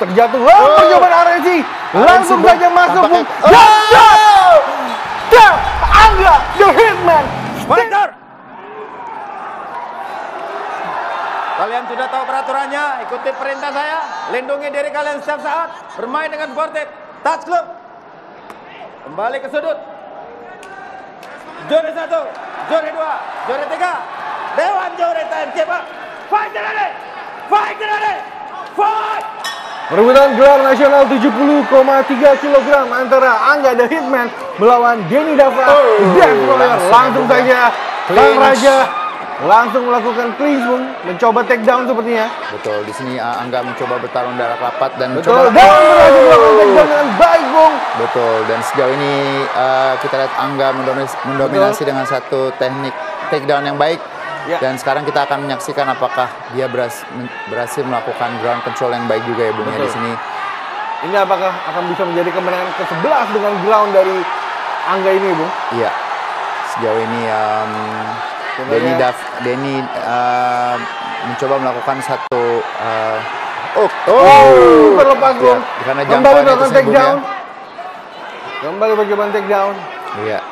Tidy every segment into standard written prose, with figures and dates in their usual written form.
terjatuh. Percobaan RNC. Langsung saja masuk, Bung. Dan Angga, the Hitman. Fighter. Kalian sudah tahu peraturannya, ikuti perintah saya. Lindungi diri kalian setiap saat. Bermain dengan sportif. Touch club. Kembali ke sudut. Juri 1, juri 2, juri 3. Dewan juri timekeeper. Fight ready. Fight ready. Fight. Perebutan gelar nasional 70,3 kg antara Angga the Hitman melawan Denny Dava. Langsung saja Bang Raja langsung melakukan clinch, Bung, mencoba take down sepertinya. Betul, di sini Angga mencoba bertarung darah rapat dan betul, dan berhasil melakukan take down dengan baik, Bung. Betul, dan sejauh ini kita lihat Angga mendominasi dengan satu teknik take down yang baik. Ya. Dan sekarang kita akan menyaksikan apakah dia berhasil melakukan ground control yang baik juga ya, Bung, ya, di sini. Ini apakah akan bisa menjadi kemenangan ke-11 dengan ground dari Angga ini, Bung? Iya. Sejauh ini Denny mencoba melakukan satu terlepas, Bung. Ya, karena kembali melakukan take down. Kembali percobaan take down. Iya.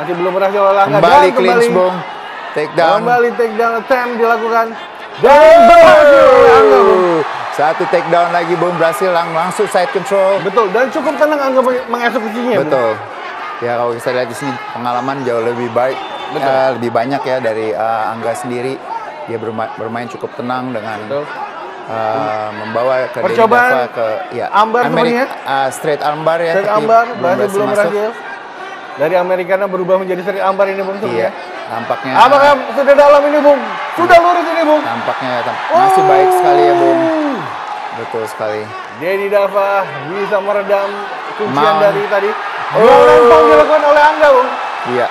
Masih belum berhasil oleh Angga. Kembali clinch, Bung. Take down. Kembali take down attempt dilakukan. Dan berhasil oleh Angga, Bung. Satu take down lagi, Bung, berhasil langsung side control. Betul, dan cukup tenang Angga mengeksekusinya. Betul. Bung. Ya, kalau kita lihat di sini pengalaman jauh lebih baik, lebih banyak ya dari Angga sendiri. Dia bermain cukup tenang dengan membawa ke Denny Dava ke armbar straight armbar ya. Straight armbar belum berhasil. Dari Americana berubah menjadi straight armbar ini, Bung. Iya. Nampaknya. Apakah sudah dalam ini, Bung? Sudah lurus ini, Bung. Nampaknya masih baik sekali ya, Bung. Betul sekali. Denny Dava bisa meredam kuncian dari tadi. Lempang dilakukan oleh Angga, Bung. Iya.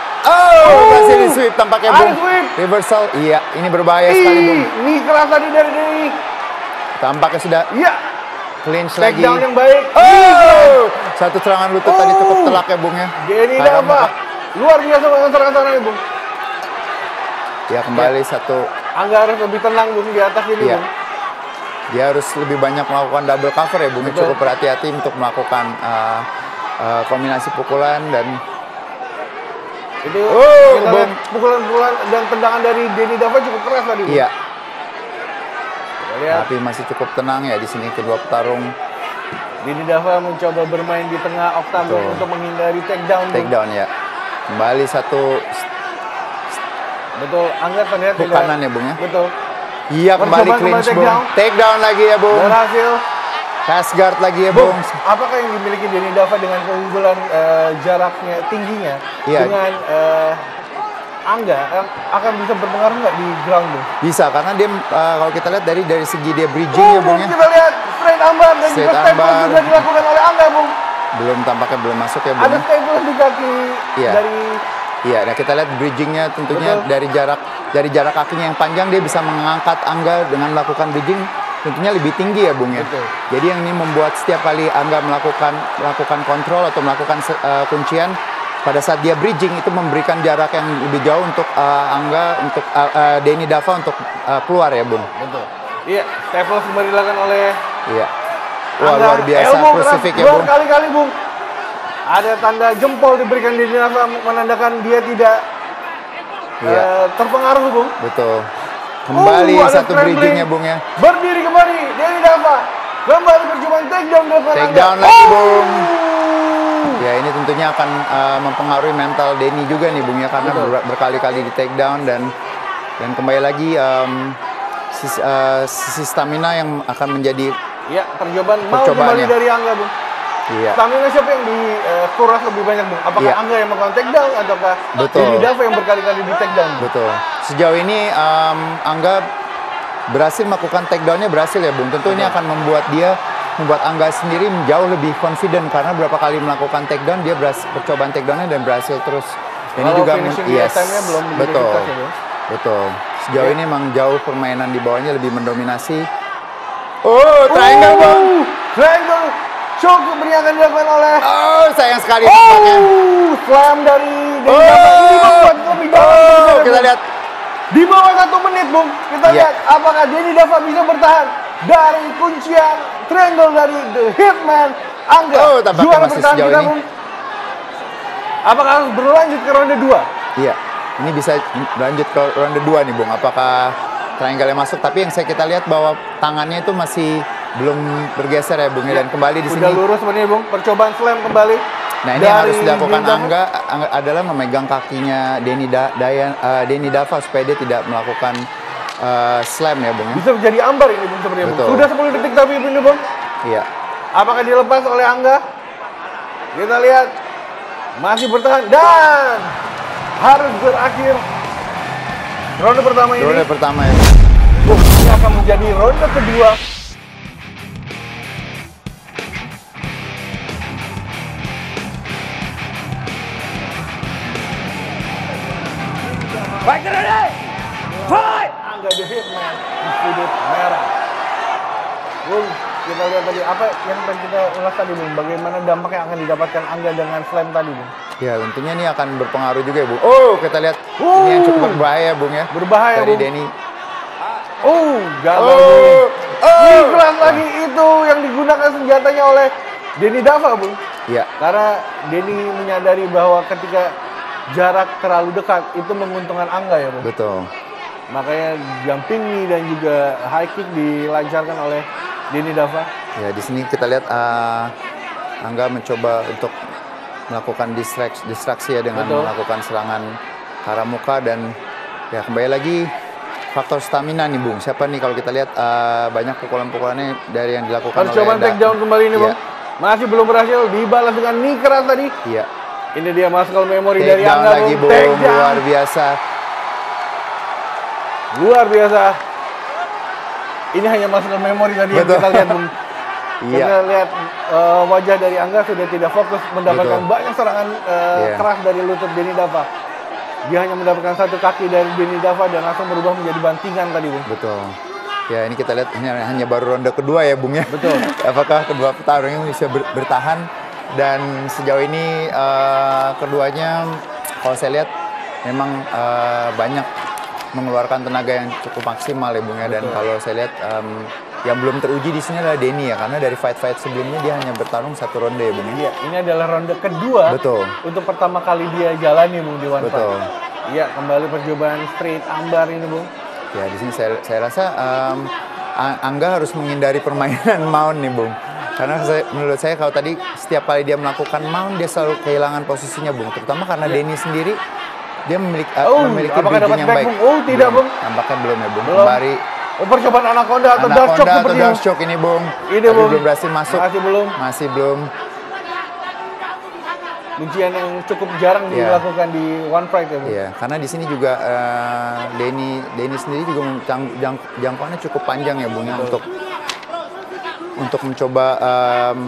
Berhasil di sweep tampaknya, Bung. Reversal. Iya, ini berbahaya sekali, Bung. Ini keras tadi dari Denny. Tampaknya sudah. Iya. Clinch lagi. Take down yang baik. Satu serangan lutut tadi cukup telak ya, Bung, ya. Denny Dava luar biasa dengan serangan-serangan, Bung. Ya, kembali satu. Angga harus lebih tenang, Bung, di atas ini, Bung. Dia harus lebih banyak melakukan double cover ya, Bung. Cukup berhati-hati untuk melakukan kombinasi pukulan dan itu pukulan-pukulan dan tendangan dari Denny Dava cukup keras tadi, Bung. Iya. Tapi masih cukup tenang ya di sini kedua petarung. Denny Dava mencoba bermain di tengah oktagon untuk menghindari take down. Take down ya. Kembali satu. Betul, Angga terlihat ke kanan ya, Bung, ya. Betul. Iya, kembali clinch, Bung. Take down lagi ya, Bung. Berhasil. Pass guard lagi ya, Bung. Apakah yang dimiliki Denny Dava dengan keunggulan jaraknya tingginya dengan Angga akan bisa berpengaruh nggak di ground, Bung? Bisa, karena dia kalau kita lihat dari segi dia bridging ya, Bung, ya. Kita lihat straight armbar dan juga staple sudah dilakukan oleh Angga, Bung. Tampaknya belum masuk ya, Bung. Ada staple di kaki dari. Iya, nah kita lihat bridgingnya tentunya dari jarak kakinya yang panjang dia bisa mengangkat Angga dengan melakukan bridging tentunya lebih tinggi ya, Bung, ya. Jadi yang ini membuat setiap kali Angga melakukan kontrol atau melakukan kuncian pada saat dia bridging itu memberikan jarak yang lebih jauh untuk Denny Dava untuk keluar ya, Bung. Betul. Iya, staple kembali dilakukan oleh. Iya. Wah, luar biasa crucifix ya, Bung. Berkali-kali, Bung. Ada tanda jempol diberikan Denny Dava menandakan dia tidak terpengaruh, Bung. Betul. Kembali satu bridgingnya, Bung, ya. Berdiri kembali Denny Dava. Kembali percobaan take down dilakukan. Take down lagi, Bung. Ya, ini tentunya akan mempengaruhi mental Denny juga nih, Bung, ya, karena berkali-kali di take down dan kembali lagi sisi stamina yang akan menjadi percobaan kembali dari Angga, Bung. Iya. Stamina siapa yang dikuras lebih banyak, Bung? Apakah Angga yang melakukan take down ataukah Denny Dava yang berkali-kali di take down? Betul. Sejauh ini Angga berhasil melakukan take down-nya berhasil ya, Bung. Tentu ini akan membuat Angga sendiri jauh lebih confident karena berapa kali melakukan take down dia percobaan take down-nya dan berhasil terus. Ini juga belum betul. Betul. Sejauh ini memang jauh permainan di bawahnya lebih mendominasi. Triangle, Bung. Triangle. Cukup beriakan dilakukan oleh. Sayang sekali tampaknya. Slam dari Denny Dava ini membuat lebih dalam. Kita lihat di bawah 1 menit, Bung. Kita lihat apakah Denny Dava bisa bertahan. dari kuncian triangle dari The Hitman Angga. Oh, tampaknya Juara masih pertahanan sejauh kita, ini. Bung. Apakah harus berlanjut ke ronde 2? Iya, ini bisa lanjut ke ronde 2 nih Bung. Apakah triangle masuk? Tapi yang kita lihat bahwa tangannya itu masih belum bergeser ya Bung. Dan kembali di sini. Udah lurus sebenarnya Bung. Percobaan slam kembali. Nah ini yang harus dilakukan Angga adalah memegang kakinya Denny Dava supaya dia tidak melakukan slam ya Bung. Bisa menjadi ambar ini Bung sebenarnya Bung. Betul. Sudah 10 detik tapi ini Bung. Iya. Apakah dilepas oleh Angga? Kita lihat. Masih bertahan dan harus berakhir ronde pertama ini. Ronde pertama ya. Ini akan menjadi ronde kedua. Baik, ready? Fight! Angga The Hitman di sudut merah. Bung, kita lihat tadi apa yang kita ulas tadi Bung. Bagaimana dampak yang akan didapatkan Angga dengan slam tadi Bung. Ya tentunya ini akan berpengaruh juga ya Bung. Oh kita lihat ini yang cukup berbahaya Bung ya. Berbahaya dari Bung. Denny. Gagal Bung. Keras lagi itu yang digunakan senjatanya oleh Denny Dava Bung. Iya. Karena Denny menyadari bahwa ketika jarak terlalu dekat itu menguntungkan Angga ya Bung. Betul. Makanya jumping knee dan juga high kick dilancarkan oleh Denny Dava. Ya di sini kita lihat Angga mencoba untuk melakukan distraksi ya dengan melakukan serangan ke arah muka dan ya kembali lagi faktor stamina nih Bung. Siapa nih kalau kita lihat banyak pukulan-pukulannya dari yang dilakukan oleh Percobaan takedown kembali nih Bung. Masih belum berhasil, dibalas dengan knee keras tadi. Iya. Ini dia muscle memory Take dari down Angga lagi Bung. Luar biasa. Luar biasa. Ini hanya muscle memory tadi yang kita lihat Bung. Iya. Kita lihat wajah dari Angga sudah tidak fokus mendapatkan banyak serangan keras dari lutut Denny Dava. Dia hanya mendapatkan satu kaki dari Denny Dava dan langsung berubah menjadi bantingan tadi Bung. Betul. Ya ini kita lihat hanya baru ronde kedua ya Bung ya. Betul. Apakah kedua petarung ini bisa bertahan dan sejauh ini keduanya kalau saya lihat memang banyak mengeluarkan tenaga yang cukup maksimal ya Bung ya. Dan kalau saya lihat yang belum teruji di sini adalah Denny ya, karena dari fight-fight sebelumnya dia hanya bertarung satu ronde ya Bung. Iya, ini adalah ronde kedua. Betul. Untuk pertama kali dia jalani Bung di One Betul. Fight. Iya, kembali percobaan straight ambar ini Bung. Ya di sini saya rasa Angga harus menghindari permainan mount nih Bung. Karena menurut saya kalau tadi setiap kali dia melakukan mount dia selalu kehilangan posisinya Bung. Terutama karena Denny sendiri dia memiliki bridging yang baik. Bung? Tidak Bung. Nampaknya belum ya Bung. Belum. Kembali Percobaan anaconda atau dark choke seperti dark choke ini Bung. Ini Tapi Bung. belum berhasil masuk. Masih belum. Kuncian yang cukup jarang dilakukan di One Fight ya Bung. Iya, karena di sini juga Denny sendiri juga jangkauannya cukup panjang ya Bung ya untuk mencoba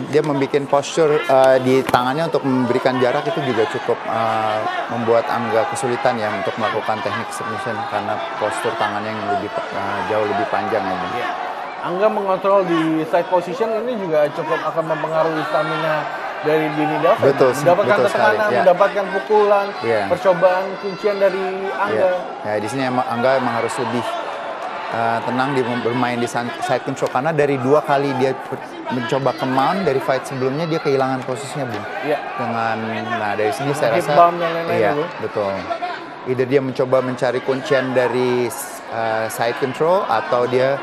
dia membuat posture di tangannya untuk memberikan jarak itu juga cukup membuat Angga kesulitan ya untuk melakukan teknik submission karena postur tangannya yang jauh lebih panjang ya Bung. Angga mengontrol di side position ini juga cukup akan mempengaruhi stamina dari Denny Dava. Betul, mendapatkan betul tekanan, sekali, ya. mendapatkan pukulan, Ya. percobaan kuncian dari Angga. Ya, di sini Angga emang harus lebih tenang di bermain di side control karena dari 2 kali dia mencoba ke mount dari fight sebelumnya dia kehilangan posisinya Bung. Iya. Dari sini saya rasa bump dan lain-lain, iya, Bung. betul. Either dia mencoba mencari kuncian dari side control atau dia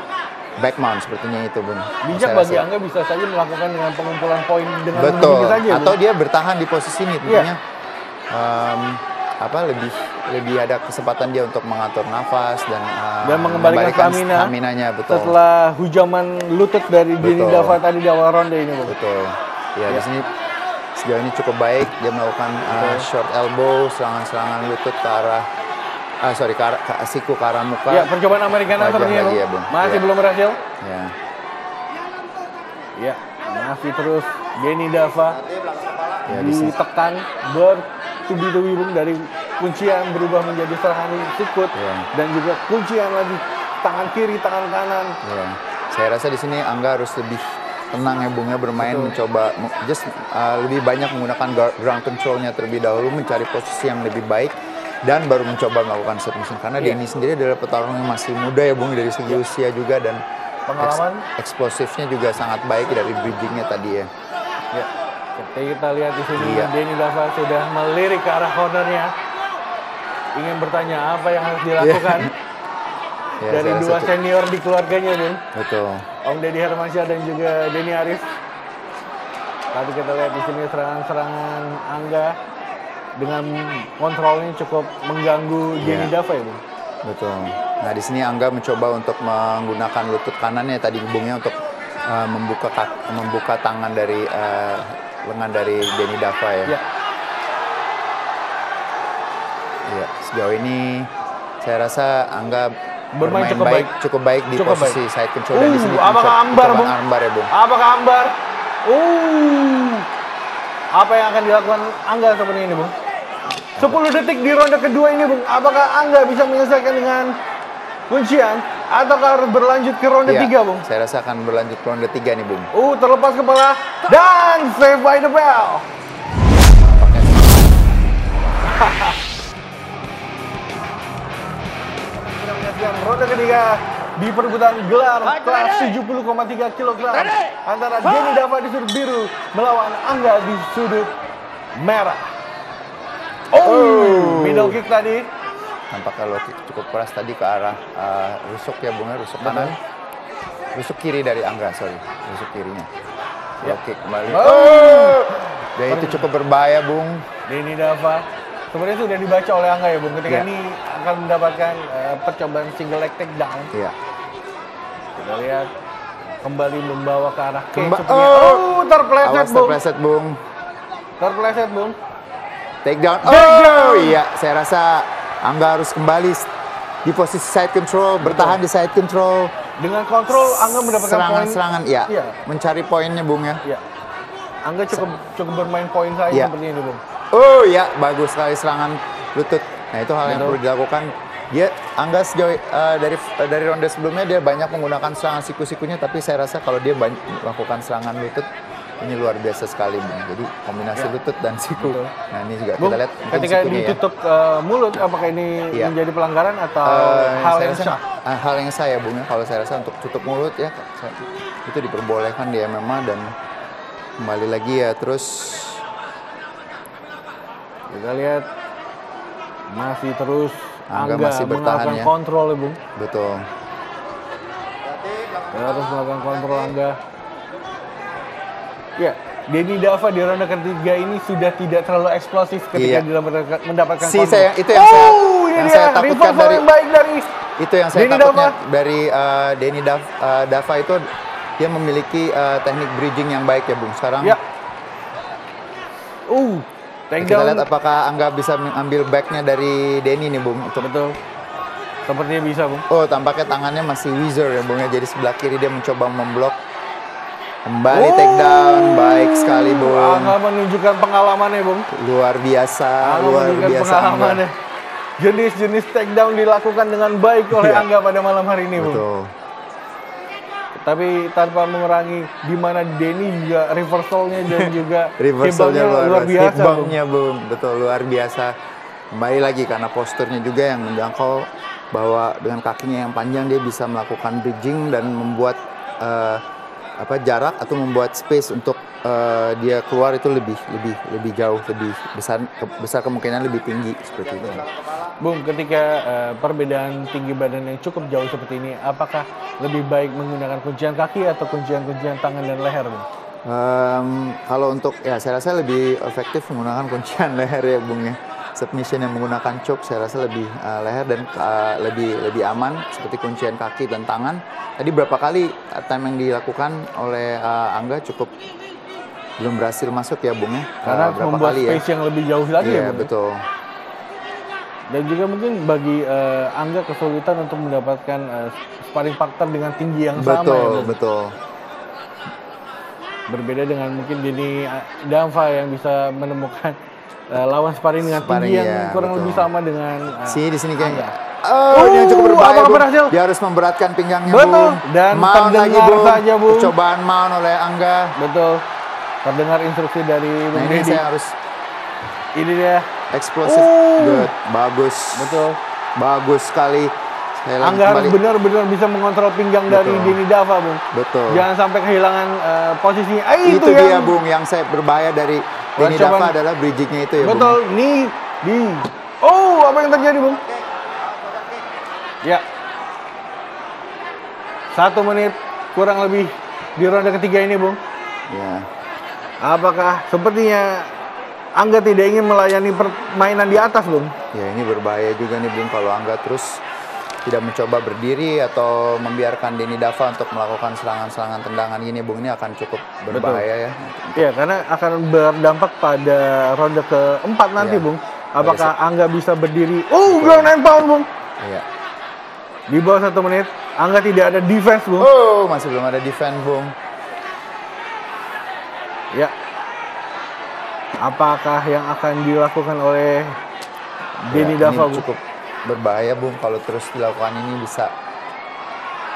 back mount sepertinya itu Bung. Bijak Saya bagi rasa. Angga bisa saja melakukan dengan pengumpulan poin dengan Betul. begini saja. Atau Bung. dia bertahan di posisi ini tentunya. Lebih ada kesempatan dia untuk mengatur nafas dan mengembalikan stamina-nya betul. Setelah hujaman lutut dari Denny Dava tadi di awal ronde ini Bung. Betul. Ya, di sini sejauh ini cukup baik dia melakukan short elbow, serangan-serangan lutut ke arah siku ke arah muka. Ya, percobaan Americana Wajah sepertinya lagi Bung. ya, Bung. Masih Ya. belum berhasil. Ya. Ya, masih terus Denny Dava Ya, di sini. ditekan bertubi-tubi Bung dari kuncian berubah menjadi serangan sikut dan juga kuncian lagi tangan kiri, tangan kanan. Ya. Saya rasa di sini Angga harus lebih tenang ya Bung ya bermain mencoba lebih banyak menggunakan ground controlnya terlebih dahulu mencari posisi yang lebih baik dan baru mencoba melakukan submission karena Denny sendiri adalah petarung yang masih muda ya Bung dari segi usia juga dan pengalaman. Eksplosifnya juga sangat baik dari bridgingnya tadi ya. Ya. Kita lihat di sini Iya. Denny Dava sudah melirik ke arah cornernya. Ingin bertanya apa yang harus dilakukan Ya, dari saya dua rasa senior di keluarganya, Bung. betul. Om Deddy Hermansyah dan juga Denny Arif. Tapi kita lihat di sini serangan-serangan Angga dengan kontrolnya cukup mengganggu Denny Dava ya, Bung. Betul. Nah, di sini Angga mencoba untuk menggunakan lutut kanannya tadi bungnya untuk membuka tangan dari lengan dari Denny Dava ya. Ya. Iya, sejauh ini saya rasa Angga Bermain cukup baik di Cukup posisi baik. side control dan di sini Apakah ambar, Bung? armbar ya, Bung. Apakah ambar? Apa yang akan dilakukan Angga seperti ini, Bung? 10 detik di ronde kedua ini, Bung. Apakah Angga bisa menyelesaikan dengan kuncian ataukah harus berlanjut ke ronde 3, Bung? Saya rasa akan berlanjut ke ronde 3 nih, Bung. Terlepas kepala dan save by the bell. Kita menyaksikan ronde ketiga di perebutan gelar kelas 70,3 kg antara Denny Dava di sudut biru melawan Angga di sudut merah. Middle kick tadi. Tampaknya low kick cukup keras tadi ke arah rusuk ya, Bung, rusuk kanan. Rusuk kiri dari Angga, rusuk kirinya. Low kick kembali. Dan itu cukup berbahaya, Bung. Denny Dava sebenarnya sudah dibaca oleh Angga ya, Bung. Ketika ini akan mendapatkan percobaan single leg takedown. Iya. Kita lihat kembali membawa ke arah kick. Terpleset, Bung. Terpleset, Bung. Terpleset, Bung. Takedown. Iya, saya rasa Angga harus kembali di posisi side control, bertahan di side control. Dengan kontrol Angga mendapatkan serangan-serangan, Iya. Mencari poinnya, Bung ya. Iya. Angga cukup bermain poin saya seperti ini, Bung. Ya, bagus sekali serangan lutut. Nah, itu hal yang perlu dilakukan. Angga sejauh dari ronde sebelumnya dia banyak menggunakan serangan siku-sikunya, tapi saya rasa kalau dia melakukan serangan lutut ini luar biasa sekali, Bung. Jadi kombinasi lutut dan siku. Betul. Nah, ini juga Bung, kita lihat ketika ditutup mulut, apakah ini menjadi pelanggaran atau hal yang sah? Hal yang sah ya, Bung. Kalau saya rasa untuk tutup mulut ya itu diperbolehkan di MMA dan kembali lagi ya terus. Kita lihat masih terus Angga masih bertahan melakukan ya. kontrol ya, Bung. Betul. Harus melakukan kontrol Angga. Ya, Denny Dava di ronde ketiga ini sudah tidak terlalu eksplosif ketika mendapatkan kontrol. Itu yang saya takutkan dari yang baik dari itu yang saya Denny takutnya Dava. dari Denny Dava itu dia memiliki teknik bridging yang baik ya, Bung. Sekarang kita lihat apakah Angga bisa mengambil backnya dari Denny nih, Bung. Betul. Sepertinya bisa, Bung. Tampaknya tangannya masih wizard ya, Bung ya. Jadi sebelah kiri dia mencoba memblok. Kembali takedown, baik sekali, Bung. Angga menunjukkan pengalamannya, Bung. Luar biasa, luar biasa pengalamannya. Jenis-jenis takedown dilakukan dengan baik oleh Angga pada malam hari ini, Bung. Betul. Tapi tanpa mengurangi di mana Denny juga reversalnya dan juga reversalnya luar biasa, Bung. Betul, luar biasa. Kembali lagi karena posturnya juga yang menjangkau bahwa dengan kakinya yang panjang dia bisa melakukan bridging dan membuat jarak atau membuat space untuk dia keluar itu lebih jauh, lebih besar kemungkinan lebih tinggi seperti itu. Bung, ketika perbedaan tinggi badan yang cukup jauh seperti ini, apakah lebih baik menggunakan kuncian kaki atau kuncian-kuncian tangan dan leher, Bung? Kalau untuk saya rasa lebih efektif menggunakan kuncian leher ya, Bung ya. Submission yang menggunakan choke saya rasa lebih leher dan lebih aman seperti kuncian kaki dan tangan. Tadi berapa kali time yang dilakukan oleh Angga cukup belum berhasil masuk ya, Bung ya. Karena berapa membuat kali space yang lebih jauh lagi ya, Bung. Betul. Dan juga mungkin bagi Angga kesulitan untuk mendapatkan sparring partner dengan tinggi yang sama ya, Bung. Betul. Berbeda dengan mungkin Denny Dava yang bisa menemukan lawan sparring dengan tinggi yang kurang lebih sama dengan di sini kayaknya. Dia cukup berbahaya, Dia harus memberatkan pinggangnya, Bung. Dan mount lagi, Bung. Saja, Bung. Percobaan mount oleh Angga. Betul. Terdengar instruksi dari Bung Deddy. Saya harus. Ini dia. Explosive. Good. Bagus. Betul. Bagus sekali. Angga harus benar-benar bisa mengontrol pinggang dari Denny Dava, Bung. Betul. Jangan sampai kehilangan posisinya. Itu dia, Bung, yang saya berbahaya dari Denny Dava adalah bridgingnya itu ya, betul, Bung. Oh, apa yang terjadi, Bung? Ya. 1 menit kurang lebih di ronde ketiga ini, Bung. Ya. Apakah sepertinya Angga tidak ingin melayani permainan di atas, Bung? Ya, ini berbahaya juga nih, Bung, kalau Angga terus tidak mencoba berdiri atau membiarkan Denny Dava untuk melakukan serangan-serangan tendangan ini, Bung. Ini akan cukup berbahaya. Betul. Ya, karena akan berdampak pada ronde keempat nanti, Bung. Apakah Angga bisa berdiri? Ground and pound, Bung. Iya. Di bawah 1 menit, Angga tidak ada defense, Bung. Masih belum ada defense, Bung. Ya. Apakah yang akan dilakukan oleh Denny Dava, Bung? Cukup berbahaya, Bung, kalau terus dilakukan ini bisa.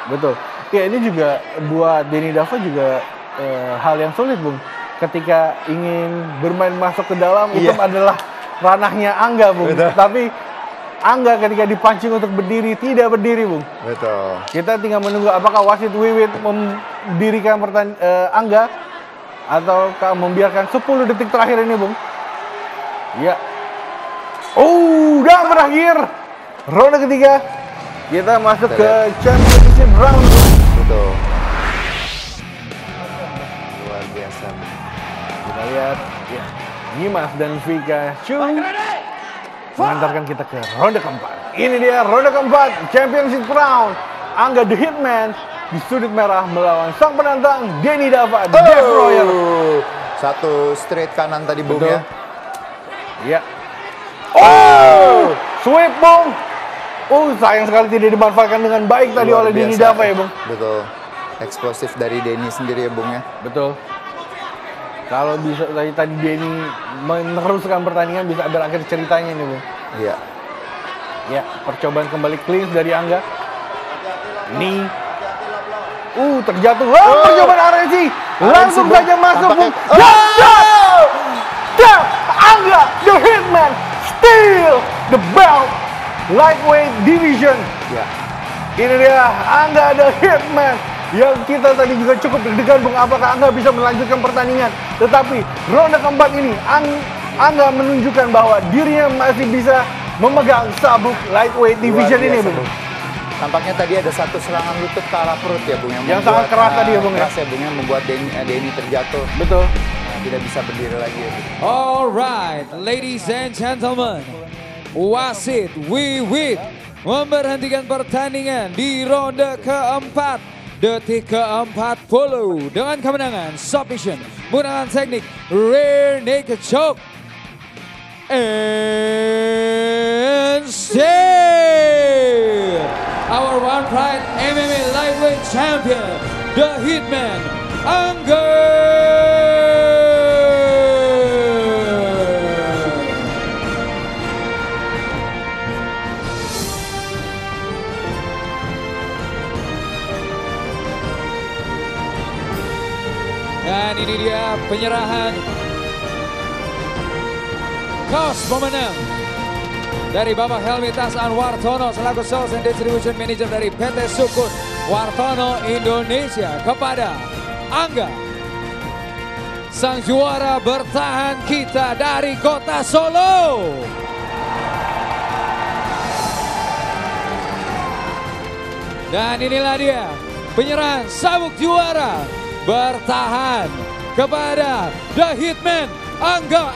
Betul. Ya, ini juga buat Denny Dava juga hal yang sulit, Bung. Ketika ingin bermain masuk ke dalam, itu adalah ranahnya Angga, Bung. Betul. Tapi Angga ketika dipancing untuk berdiri, tidak berdiri, Bung. Betul. Kita tinggal menunggu apakah wasit Wiwit mendirikan Angga atau membiarkan 10 detik terakhir ini, Bung. Ya. Dan berakhir ronde ketiga. Kita masuk ke championship round. Betul. Luar biasa, Bung. Kita lihat, ya, Dimas dan Vika Chu mengantarkan kita ke ronde keempat. Ini dia ronde keempat, championship round. Angga The Hitman di sudut merah melawan sang penantang Denny Dava, Destroyer. Satu straight kanan tadi, Bung, ya. Ya. Sweep, Bung. Sayang sekali tidak dimanfaatkan dengan baik tadi oleh Denny Dava, ya, Bung. Betul. Eksplosif dari Denny sendiri, ya, Bung, ya. Betul. Kalau bisa tadi Denny meneruskan pertandingan, bisa berakhir ceritanya nih, Bung. Iya. Ya, percobaan kembali clean dari Angga. Ini terjatuh. Percobaan RNC. Langsung saja masuk, Bung. Angga The Hitman steal the belt lightweight division. Ya. Ini dia Angga The Hitman yang kita tadi juga cukup deg-degan, Bung, apakah Angga bisa melanjutkan pertandingan. Tetapi ronde keempat ini Angga menunjukkan bahwa dirinya masih bisa memegang sabuk lightweight division ini, Bung. Tampaknya tadi ada satu serangan lutut ke arah perut, ya, Bung, yang sangat keras tadi, ya, Bung, ya. Keras, ya, Bung, yang membuat Denny terjatuh. Betul. Tidak bisa berdiri lagi, ya, Bung. Alright, ladies and gentlemen, wasit Wiwit memberhentikan pertandingan di ronde keempat, detik ke-40 dengan kemenangan submission menggunakan teknik rear naked choke. And still our One Pride MMA lightweight champion, The Hitman, Angga. Dan ini dia penyerahan kaos pemenang dari Bapak Helmitas Anwartono selaku Sales and Distribution Manager dari PT Sukun Wartono Indonesia kepada Angga, sang juara bertahan kita dari kota Solo. Dan inilah dia penyerahan sabuk juara bertahan kepada The Hitman, Angga.